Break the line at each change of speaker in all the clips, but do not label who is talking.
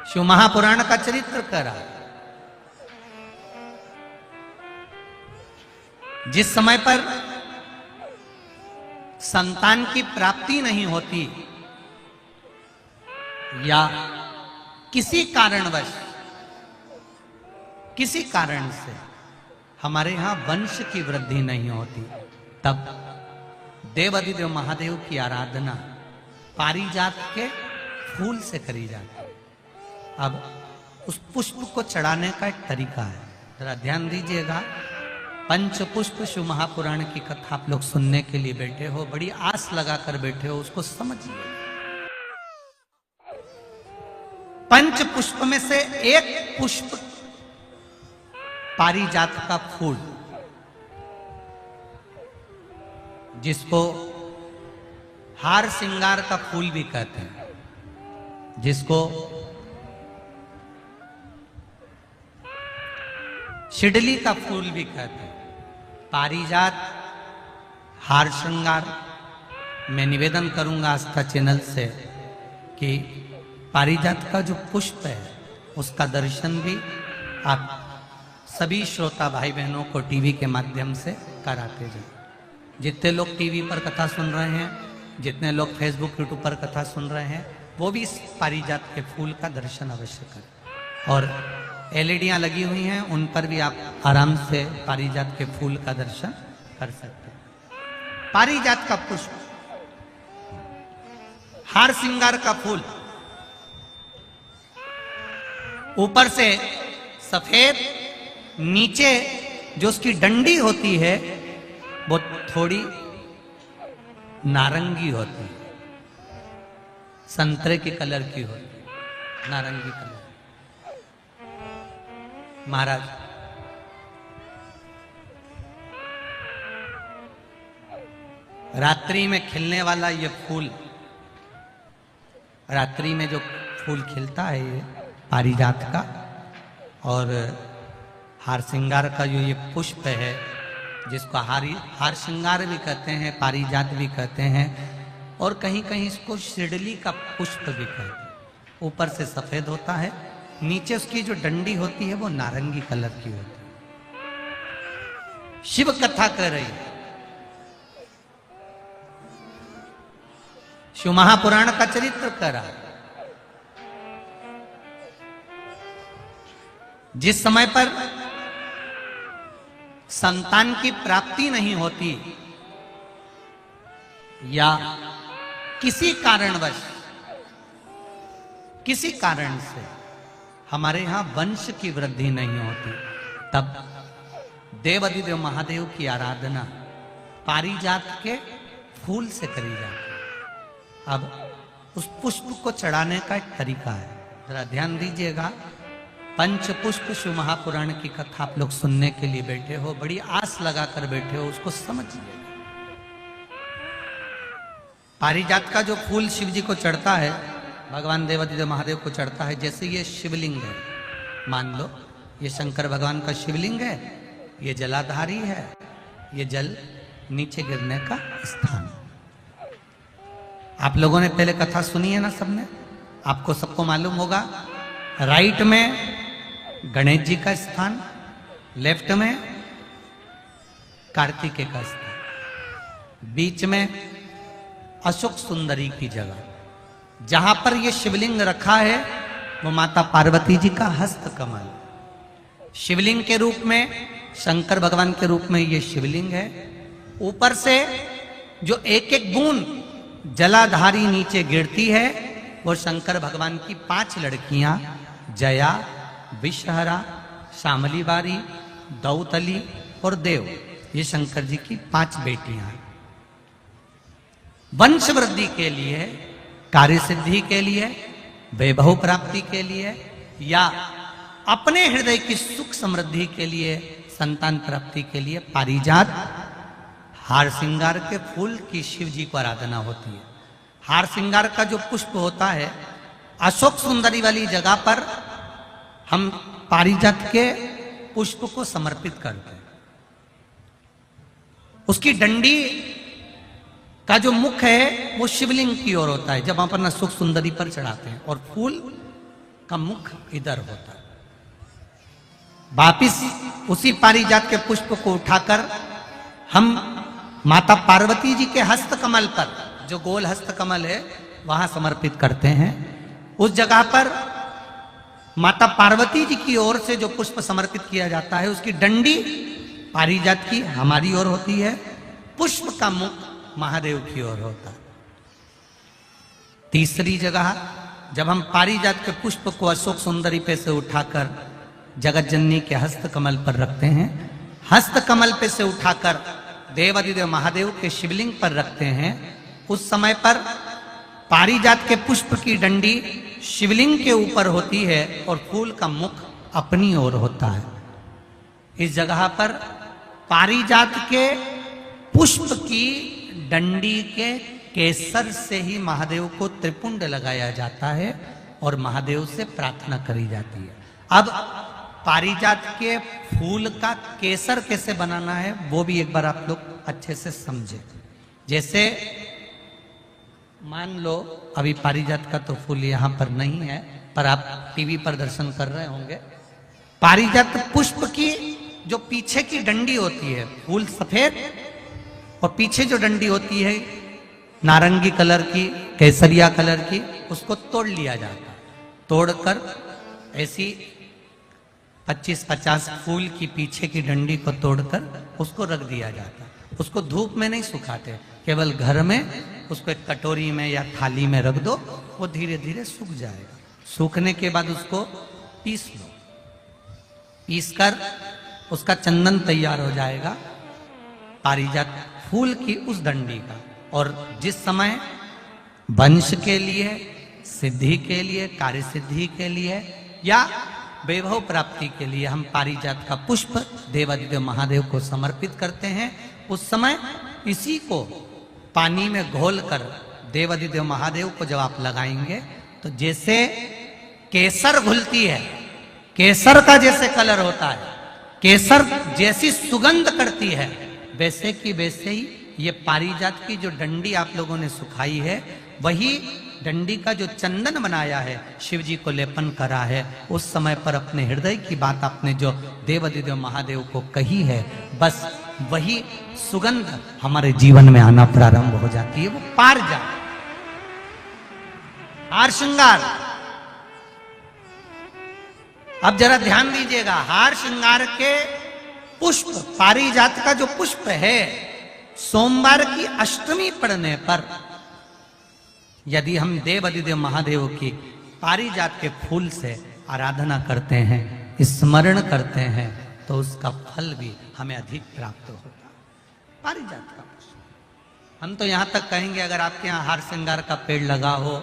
शिव महापुराण का चरित्र करा। जिस समय पर संतान की प्राप्ति नहीं होती या किसी कारणवश किसी कारण से हमारे यहां वंश की वृद्धि नहीं होती, तब देवाधिदेव महादेव की आराधना पारिजात के फूल से करी जाती है। अब उस पुष्प को चढ़ाने का एक तरीका है, जरा ध्यान दीजिएगा। पंच पुष्प शिव महापुराण की कथा आप लोग सुनने के लिए बैठे हो, बड़ी आस लगाकर बैठे हो, उसको समझिए। पंच पुष्प में से एक पुष्प पारिजात का फूल, जिसको हार श्रृंगार का फूल भी कहते हैं, जिसको शिडली का फूल भी कहते हैं। पारिजात हार श्रृंगार, मैं निवेदन करूंगा आस्था चैनल से कि पारिजात का जो पुष्प है उसका दर्शन भी आप सभी श्रोता भाई बहनों को टीवी के माध्यम से कराते जाए। जितने लोग टीवी पर कथा सुन रहे हैं, जितने लोग फेसबुक यूट्यूब पर कथा सुन रहे हैं, वो भी इस पारिजात के फूल का दर्शन अवश्य करें। और एलईडियां लगी हुई हैं, उन पर भी आप आराम से पारिजात के फूल का दर्शन कर सकते हैं। पारिजात का पुष्प, हार श्रृंगार का फूल, ऊपर से सफेद, नीचे जो उसकी डंडी होती है वो थोड़ी नारंगी होती है, संतरे के कलर की होती है, नारंगी कलर। महाराज, रात्रि में खिलने वाला ये फूल, रात्रि में जो फूल खिलता है ये पारिजात का, और हार श्रृंगार का जो ये पुष्प है, जिसको हार श्रृंगार भी कहते हैं, पारिजात भी कहते हैं, और कहीं कहीं इसको शिडली का पुष्प भी कहते हैं। ऊपर से सफेद होता है, नीचे उसकी जो डंडी होती है वो नारंगी कलर की होती है। शिव कथा कर रही है, शिव महापुराण का चरित्र कर रहा है। जिस समय पर संतान की प्राप्ति नहीं होती या किसी कारणवश किसी कारण से हमारे यहां वंश की वृद्धि नहीं होती, तब देवाधिदेव महादेव की आराधना पारिजात के फूल से करी जाती है। अब उस पुष्प को चढ़ाने का एक तरीका है, जरा ध्यान दीजिएगा। पंच पुष्प शिव महापुराण की कथा आप लोग सुनने के लिए बैठे हो, बड़ी आस लगाकर बैठे हो, उसको समझिए। पारिजात का जो फूल शिव जी को चढ़ता है, भगवान देवाधिदेव महादेव को चढ़ता है, जैसे ये शिवलिंग है, मान लो ये शंकर भगवान का शिवलिंग है, ये जलाधारी है, ये जल नीचे गिरने का स्थान। आप लोगों ने पहले कथा सुनी है ना सबने, आपको सबको मालूम होगा। राइट में गणेश जी का स्थान, लेफ्ट में कार्तिकेय का स्थान, बीच में अशोक सुंदरी की जगह। जहां पर यह शिवलिंग रखा है वो माता पार्वती जी का हस्त कमल, शिवलिंग के रूप में, शंकर भगवान के रूप में यह शिवलिंग है। ऊपर से जो एक एक बूंद जलाधारी नीचे गिरती है वो शंकर भगवान की 5 लड़कियां, जया, विषहरा, शामली बारी, दौतली और देव, ये शंकर जी की 5 बेटियां हैं। वंश वृद्धि के लिए, कार्य सिद्धि के लिए, वैभव प्राप्ति के लिए, या अपने हृदय की सुख समृद्धि के लिए, संतान प्राप्ति के लिए पारिजात हार श्रृंगार के फूल की शिव जी को आराधना होती है। हार श्रृंगार का जो पुष्प होता है, अशोक सुंदरी वाली जगह पर हम पारिजात के पुष्प को समर्पित करते हैं। उसकी डंडी का जो मुख है वो शिवलिंग की ओर होता है, जब हम अपना सुख सुंदरी पर चढ़ाते हैं, और फूल का मुख इधर होता है। वापिस उसी पारिजात के पुष्प को उठाकर हम माता पार्वती जी के हस्त कमल पर, जो गोल हस्त कमल है, वहां समर्पित करते हैं। उस जगह पर माता पार्वती जी की ओर से जो पुष्प समर्पित किया जाता है, उसकी डंडी पारिजात की हमारी ओर होती है, पुष्प का मुख महादेव की ओर होता है। तीसरी जगह जब हम पारिजात के पुष्प को अशोक सुंदरी पे से उठाकर जगत जननी के हस्त कमल पर रखते हैं, हस्त कमल पे से उठाकर देवादिदेव महादेव के शिवलिंग पर रखते हैं, उस समय पर पारिजात के पुष्प की डंडी शिवलिंग के ऊपर होती है और फूल का मुख अपनी ओर होता है। इस जगह पर पारिजात के पुष्प की डंडी के केसर से ही महादेव को त्रिपुंड लगाया जाता है और महादेव से प्रार्थना करी जाती है। अब पारिजात के फूल का केसर कैसे बनाना है वो भी एक बार आप लोग अच्छे से समझे। जैसे मान लो अभी पारिजात का तो फूल यहाँ पर नहीं है, पर आप टीवी पर दर्शन कर रहे होंगे। पारिजात पुष्प की जो पीछे की डंडी होती है, फूल सफेद और पीछे जो डंडी होती है नारंगी कलर की, केसरिया कलर की, उसको तोड़ लिया जाता है। तोड़कर ऐसी 25-50 फूल की पीछे की डंडी को तोड़कर उसको रख दिया जाता है। उसको धूप में नहीं सुखाते, केवल घर में उसको एक कटोरी में या थाली में रख दो, वो धीरे धीरे सूख जाएगा। सूखने के बाद उसको पीस लो, पीसकर उसका चंदन तैयार हो जाएगा पारिजात फूल की उस डंडी का। और जिस समय वंश के लिए, सिद्धि के लिए, कार्य सिद्धि के लिए या वैभव प्राप्ति के लिए हम पारिजात का पुष्प देवादिदेव महादेव को समर्पित करते हैं, उस समय इसी को पानी में घोलकर देवादिदेव महादेव को जब आप लगाएंगे तो जैसे केसर घुलती है, केसर का जैसे कलर होता है, केसर जैसी सुगंध करती है, वैसे की वैसे ही ये पारिजात की जो डंडी आप लोगों ने सुखाई है, वही डंडी का जो चंदन बनाया है, शिव जी को लेपन करा है, उस समय पर अपने हृदय की बात आपने जो देवादिदेव महादेव को कही है, बस वही सुगंध हमारे जीवन में आना प्रारंभ हो जाती है। वो पारिजात हार श्रृंगार। अब जरा ध्यान दीजिएगा, हार श्रृंगार के पुष्प, पारिजात का जो पुष्प है, सोमवार की अष्टमी पड़ने पर यदि हम देवादिदेव महादेव की पारिजात के फूल से आराधना करते हैं, स्मरण करते हैं, तो उसका फल भी हमें अधिक प्राप्त होता है। पारिजात का पुष्प, हम तो यहां तक कहेंगे अगर आपके यहाँ हार श्रृंगार का पेड़ लगा हो,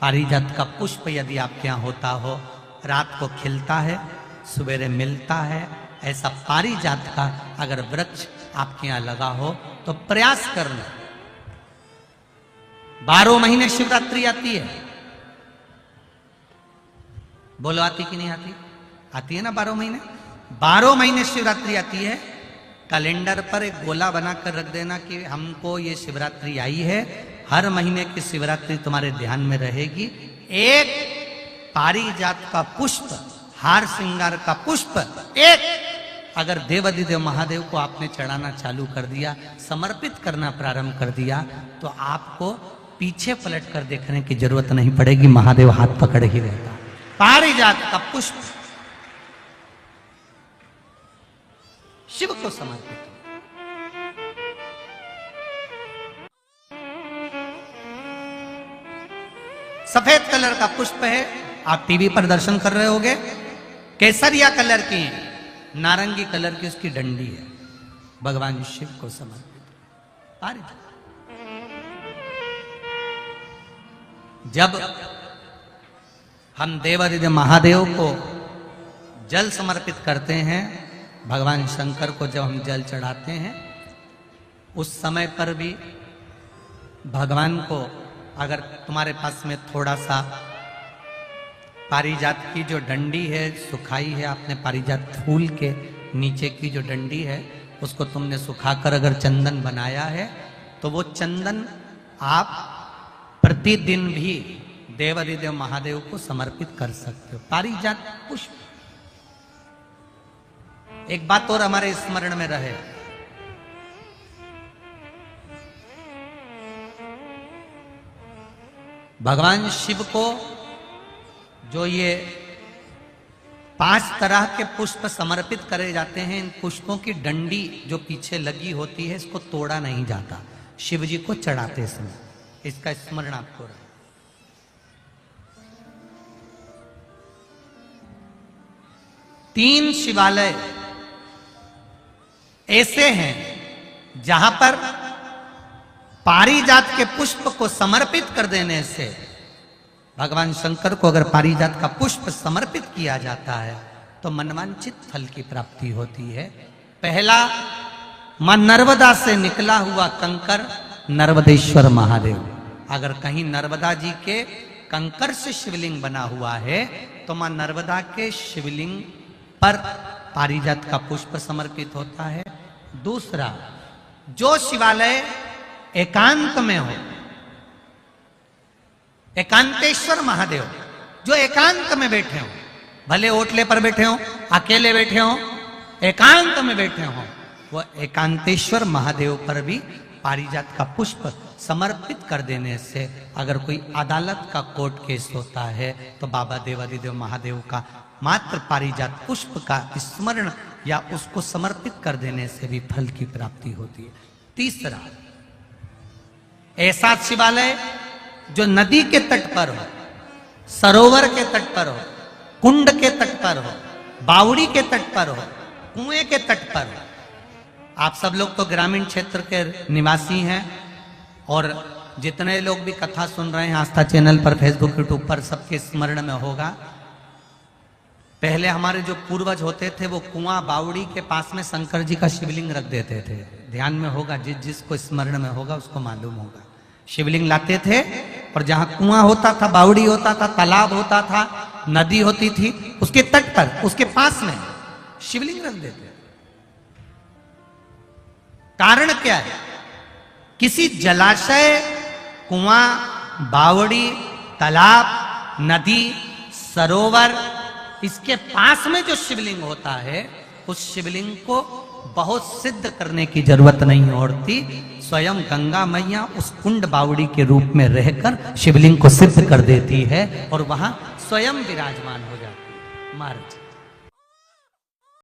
पारिजात का पुष्प यदि आपके यहाँ होता हो, रात को खिलता है, सवेरे मिलता है, ऐसा पारिजात का अगर वृक्ष आपके यहाँ लगा हो तो प्रयास करना। 12 महीने शिवरात्रि आती है, बोलो आती कि नहीं आती? आती है ना 12 महीने। 12 महीने शिवरात्रि आती है। कैलेंडर पर एक गोला बनाकर रख देना कि हमको ये शिवरात्रि आई है, हर महीने की शिवरात्रि तुम्हारे ध्यान में रहेगी। एक पारिजात का पुष्प, हार श्रृंगार का पुष्प, एक अगर देवादिदेव महादेव को आपने चढ़ाना चालू कर दिया, समर्पित करना प्रारंभ कर दिया, तो आपको पीछे पलट कर देखने की जरूरत नहीं पड़ेगी, महादेव हाथ पकड़ ही रहता। पारिजात का पुष्प शिव को समर्पित। सफेद कलर का पुष्प है, आप टीवी पर दर्शन कर रहे होंगे। केसरिया कलर की, नारंगी कलर की उसकी डंडी है, भगवान शिव को समर्पित पारिजात। जब हम देवादिदेव महादेव को जल समर्पित करते हैं, भगवान शंकर को जब हम जल चढ़ाते हैं, उस समय पर भी भगवान को, अगर तुम्हारे पास में थोड़ा सा पारिजात की जो डंडी है सुखाई है, आपने पारिजात फूल के नीचे की जो डंडी है उसको तुमने सुखाकर अगर चंदन बनाया है, तो वो चंदन आप प्रतिदिन भी देवादिदेव महादेव को समर्पित कर सकते हो। पारिजात पुष्प। एक बात और हमारे स्मरण में रहे, भगवान शिव को जो ये 5 तरह के पुष्प समर्पित करे जाते हैं, इन पुष्पों की डंडी जो पीछे लगी होती है इसको तोड़ा नहीं जाता शिव जी को चढ़ाते समय। इसका स्मरण आपको रहे। तीन शिवालय ऐसे हैं जहां पर पारिजात के पुष्प को समर्पित कर देने से, भगवान शंकर को अगर पारिजात का पुष्प समर्पित किया जाता है तो मनवांचित फल की प्राप्ति होती है। पहला, मां नर्मदा से निकला हुआ कंकर नर्मदेश्वर महादेव। अगर कहीं नर्मदा जी के कंकर से शिवलिंग बना हुआ है तो मां नर्मदा के शिवलिंग पर पारिजात का पुष्प समर्पित होता है। दूसरा, जो शिवालय एकांत में हो, एकांतेश्वर महादेव जो एकांत में बैठे हो, भले ओटले पर बैठे हो, अकेले बैठे हो, एकांत में बैठे हो, वो एकांतेश्वर महादेव पर भी पारिजात का पुष्प समर्पित कर देने से, अगर कोई अदालत का कोर्ट केस होता है तो बाबा देवादिदेव महादेव का मात्र पारिजात पुष्प का स्मरण या उसको समर्पित कर देने से भी फल की प्राप्ति होती है। तीसरा, ऐसा शिवालय जो नदी के तट पर हो, सरोवर के तट पर हो, कुंड के तट पर हो, बावड़ी के तट पर हो, कुएं के तट पर हो। आप सब लोग तो ग्रामीण क्षेत्र के निवासी हैं और जितने लोग भी कथा सुन रहे हैं आस्था चैनल पर, फेसबुक, यूट्यूब पर, सबके स्मरण में होगा, पहले हमारे जो पूर्वज होते थे वो कुआं बावड़ी के पास में शंकर जी का शिवलिंग रख देते थे। ध्यान में होगा, जिसको स्मरण में होगा उसको मालूम होगा। शिवलिंग लाते थे और जहां कुआं होता था, बावड़ी होता था, तालाब होता था, नदी होती थी, उसके तट पर, उसके पास में शिवलिंग रख देते। कारण क्या है? किसी जलाशय, कुआं, बावड़ी, तालाब, नदी, सरोवर, इसके पास में जो शिवलिंग होता है उस शिवलिंग को बहुत सिद्ध करने की जरूरत नहीं होती। स्वयं गंगा मैया उस कुंड बावड़ी के रूप में रहकर शिवलिंग को सिद्ध कर देती है और वहां स्वयं विराजमान हो जाती है। महाराज